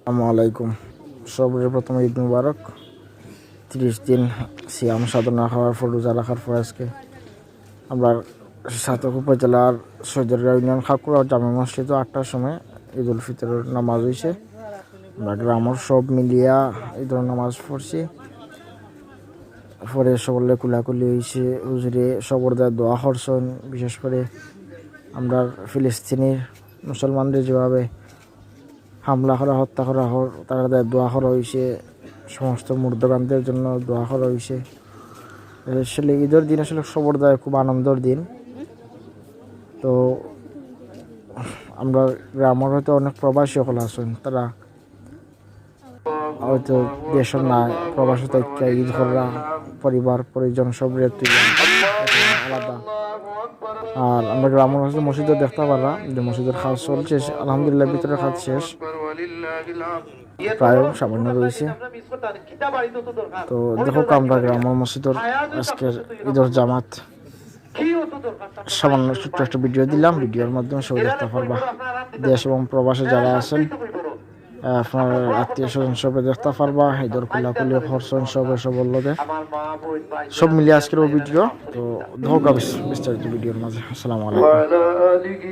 আসসালামু আলাইকুম। সর্বপ্রথম প্রথমে ঈদ মুবারক। 30 দিন সিয়াম সাধনা হওয়ার পর, রোজা রাখার পর আজকে আমরা সাতক উপজেলার সৈদরা ইউনিয়ন খাকুড়া জামে মসজিদে 8টার সময় ঈদ উল ফিতরের নামাজ হয়েছে। আমরা গ্রামের সব মিলিয়া ঈদের নামাজ পড়ছি। পরে সকলে কুলাকুলি হয়েছে, হুজুরে সবরদার দোয়া করছেন। বিশেষ করে আমরা ফিলিস্তিনির মুসলমানদের যেভাবে হামলা করা, হত্যা করা তারা দোয়া করা হয়েছে। সমস্ত মুর্দাগানদের জন্য দোয়া করা হয়েছে। আসলে ঈদের দিন আসলে সবরদায় খুব আনন্দের দিন। তো আমরা গ্রামের হয়তো অনেক প্রবাসী সকল আছেন, তারা হয়তো দেশের না প্রবাসী থেকে ঈদ করা, পরিবার পরিজন সব আলাদা। আর আমরা গ্রামের হচ্ছে মসজিদে দেখতে পারলাম যে মসজিদের কাজ চলছে, আলহামদুলিল্লাহ ভিতরে কাজ শেষ, প্রায় সামান্য রয়েছে। তো দেখো আমরা গ্রামের মসজিদের আজকের ঈদের জামাত সামান্য ছোট্ট একটা ভিডিও দিলাম। ভিডিওর মাধ্যমে সবাই দেখতে পারবা, দেশ এবং প্রবাসে যারা আছেন আপনার আত্মীয় স্বজন সবাই দেখতে পারবা। ঈদের কুলাকুলি হরসন সব বললে সব মিলিয়ে আজকের ভিডিও। তো ধোকা বিস্তারিত ভিডিওর মাঝে। আসসালামু আলাইকুম,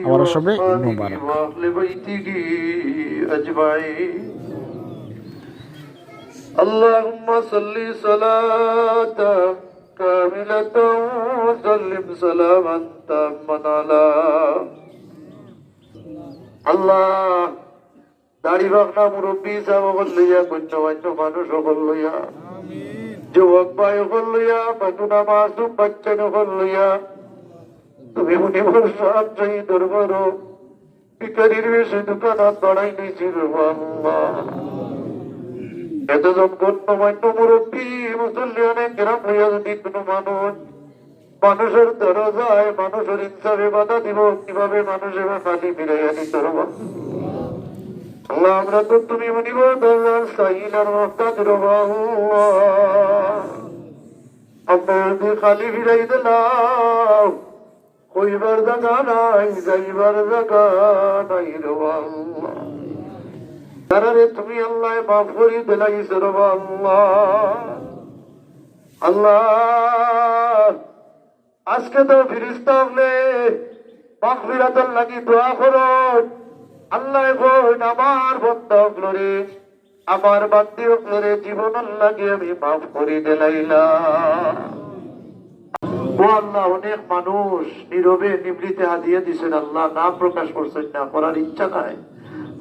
আমার সবে ঈদ মুবারক। اللهم صل صلاة كاملة وسلم سلاما تاما على الله দাড়ি বাগনা মুরব্বী সাহেব লইয়া গণ্যমান্য মানুষ সকল লইয়া যুবক ভাই সকল লইয়া বাতুনা মাসুম বাচ্চা সকল লইয়া তুমি মনে বর্ষাত সেই দরবার ভিকারির বেশি দোকানত বাড়াই নিয়েছিল আল্লাহ। এতজন গণ্যমান্য মুরব্বী মুসল্লিয়ানে গ্রাম হইয়া যদি কোনো মানুষের দরজায় মানুষের ইনসাফে বাধা দিব, কিভাবে মানুষ এবার খালি ফিরাইয়া নিত আল্লাহ। আমরা তো তুমি মনিব সাইলার মহতাজ আমরা যদি খালি ফিরাই দিলাম, কইবার জায়গা নাই, যাইবার জায়গা নাই রবা তারারে তুমি আল্লাহ মাফ করি দিলাইছ রবা আল্লাহ। আজকে তো ফিরিস্তা হলে মাগফিরাতের লাগি দোয়া করো আল্লাহ। কইন আমার বন্ধা হকলরে, আমার বান্দি হকলরে জীবনের লাগি আমি মাফ করি দিলাইলাম। ও আল্লাহ, অনেক মানুষ নীরবে নিবৃতে হাদিয়া দিছেন আল্লাহ, নাম প্রকাশ করছেন না, করার ইচ্ছা নাই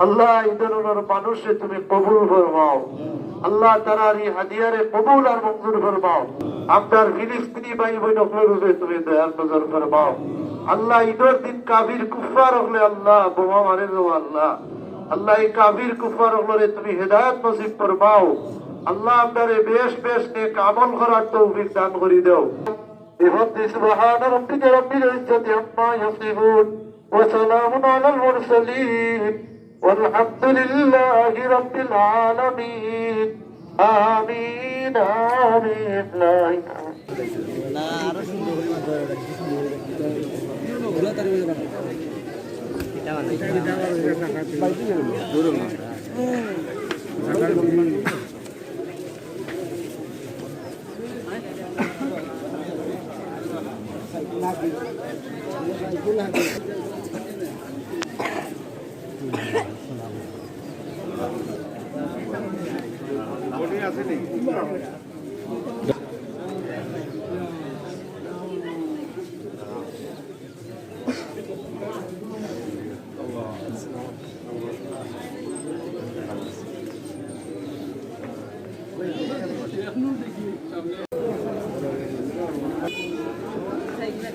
আল্লাহ। এই ধরনের মানুষে তুমি কবুল ফরমাও আল্লাহ, তারার এই হাদিয়ারে কবুল আর মঞ্জুর ফরমাও। আপনার ফিলিস্তিনি ভাই বোন হকলে তুমি দয়ার নজর ফরমাও আল্লাহ। ঈদের দিন কাফির কুফার হকলে আল্লাহ বোমা মারে দেবো আল্লাহ। আল্লাহ এই কাফির কুফার হকলে তুমি হেদায়েত নসিব ফরমাও আল্লাহ। আপনারে বেশ বেশ নেক আমল করার তৌফিক দান করে দাও। سبحان ربك رب العزة عما يصفون وسلام على المرسلين والحمد لله رب العالمين آمين آمين لا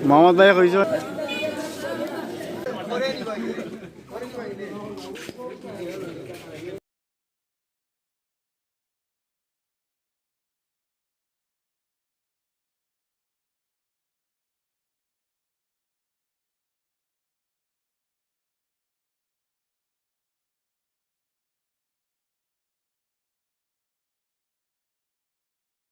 মোহাম্মদ ভাই কইছ